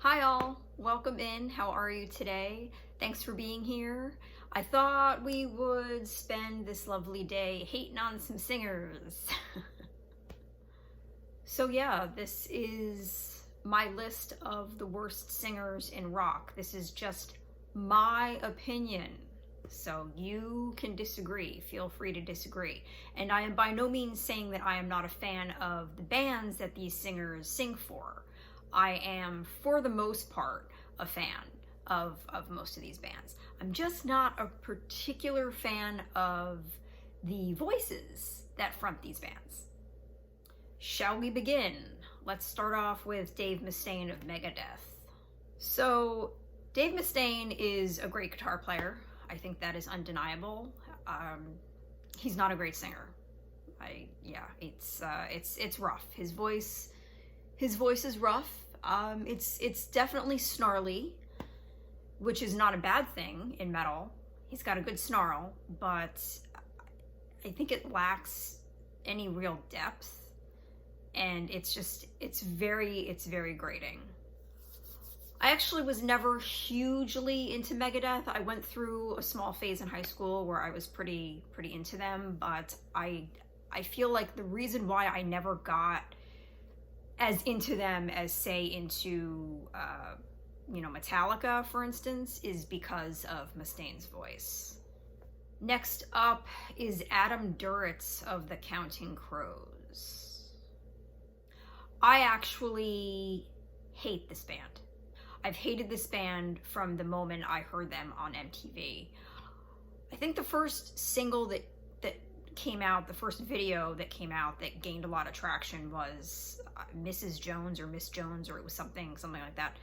Hi all, welcome in. How are you today? Thanks for being here. I thought we would spend this lovely day hating on some singers. So yeah, this is my list of the worst singers in rock. This is just my opinion. So you can disagree, feel free to disagree. And I am by no means saying that I am not a fan of the bands that these singers sing for. I am, for the most part, a fan of most of these bands. I'm just not a particular fan of the voices that front these bands. Shall we begin? Let's start off with Dave Mustaine of Megadeth. So, Dave Mustaine is a great guitar player. I think that is undeniable. He's not a great singer. It's rough. His voice is rough. It's definitely snarly, which is not a bad thing in metal. He's got a good snarl, but I think it lacks any real depth, and it's very grating. I actually was never hugely into Megadeth. I went through a small phase in high school where I was pretty into them, but I feel like the reason why I never got as into them as, say, into Metallica, for instance, is because of Mustaine's voice. Next up is Adam Duretz of the Counting Crows. I actually hate this band. I've hated this band from the moment I heard them on MTV. I think the first single that came out, the first video that came out that gained a lot of traction was Mrs. Jones or Miss Jones, or it was something like that.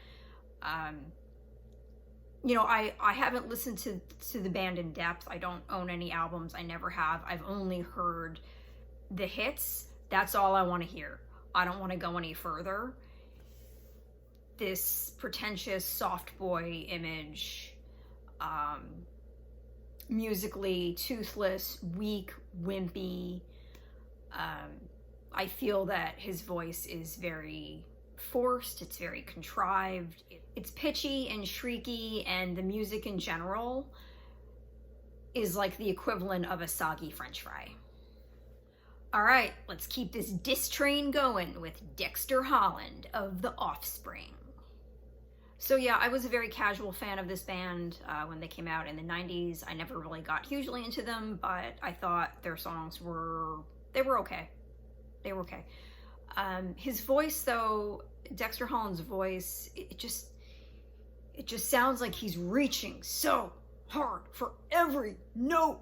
I haven't listened to the band in depth. I don't own any albums. I never have. I've only heard the hits. That's all I want to hear. I don't want to go any further. This pretentious soft boy image, musically toothless, weak, wimpy. I feel that his voice is very forced, it's very contrived, it's pitchy and shrieky, and the music in general is like the equivalent of a soggy French fry. Alright, let's keep this diss train going with Dexter Holland of the Offspring. So yeah, I was a very casual fan of this band when they came out in the 90s. I never really got hugely into them, but I thought their songs were okay. They were okay. His voice, though, Dexter Holland's voice, it just sounds like he's reaching so hard for every note.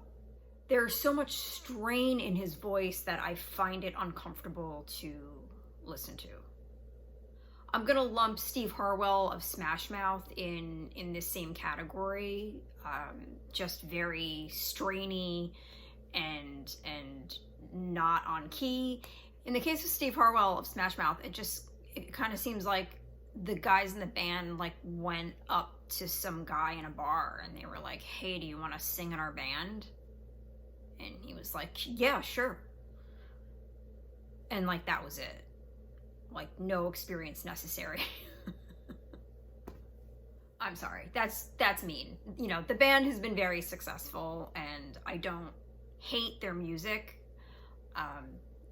There's so much strain in his voice that I find it uncomfortable to listen to. I'm gonna lump Steve Harwell of Smash Mouth in this same category. Just very strainy and not on key. In the case of Steve Harwell of Smash Mouth, it kind of seems like the guys in the band went up to some guy in a bar and they were like, "Hey, do you want to sing in our band?" And he was like, "Yeah, sure." And that was it. No experience necessary. I'm sorry, that's mean. The band has been very successful and I don't hate their music.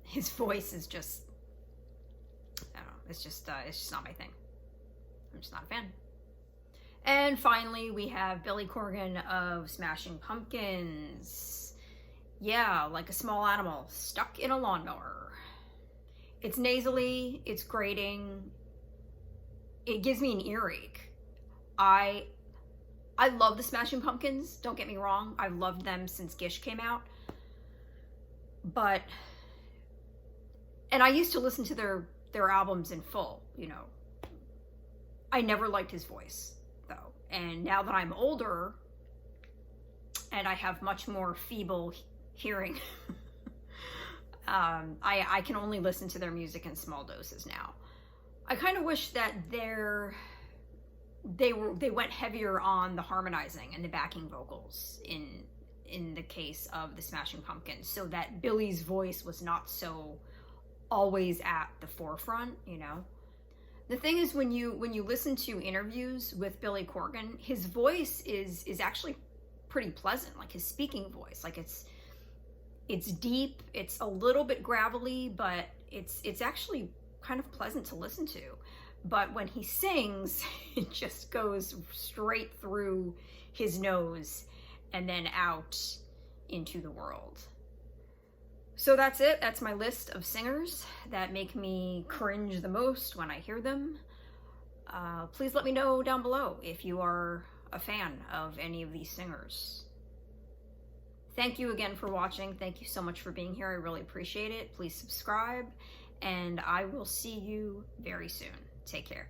His voice is just, I don't know, it's just not my thing. I'm just not a fan. And finally, we have Billy Corgan of Smashing Pumpkins. Yeah, like a small animal stuck in a lawnmower. It's nasally, it's grating, it gives me an earache. I love the Smashing Pumpkins, don't get me wrong. I've loved them since Gish came out. And I used to listen to their albums in full, I never liked his voice, though. And now that I'm older, and I have much more feeble hearing, I can only listen to their music in small doses now. I kind of wish that they went heavier on the harmonizing and the backing vocals in the case of the Smashing Pumpkins, so that Billy's voice was not so always at the forefront, The thing is, when you listen to interviews with Billy Corgan, his voice is actually pretty pleasant, like his speaking voice. Like it's deep, it's a little bit gravelly, but it's actually kind of pleasant to listen to. But when he sings, it just goes straight through his nose and then out into the world. So that's it. That's my list of singers that make me cringe the most when I hear them. Please let me know down below if you are a fan of any of these singers. Thank you again for watching. Thank you so much for being here. I really appreciate it. Please subscribe, and I will see you very soon. Take care.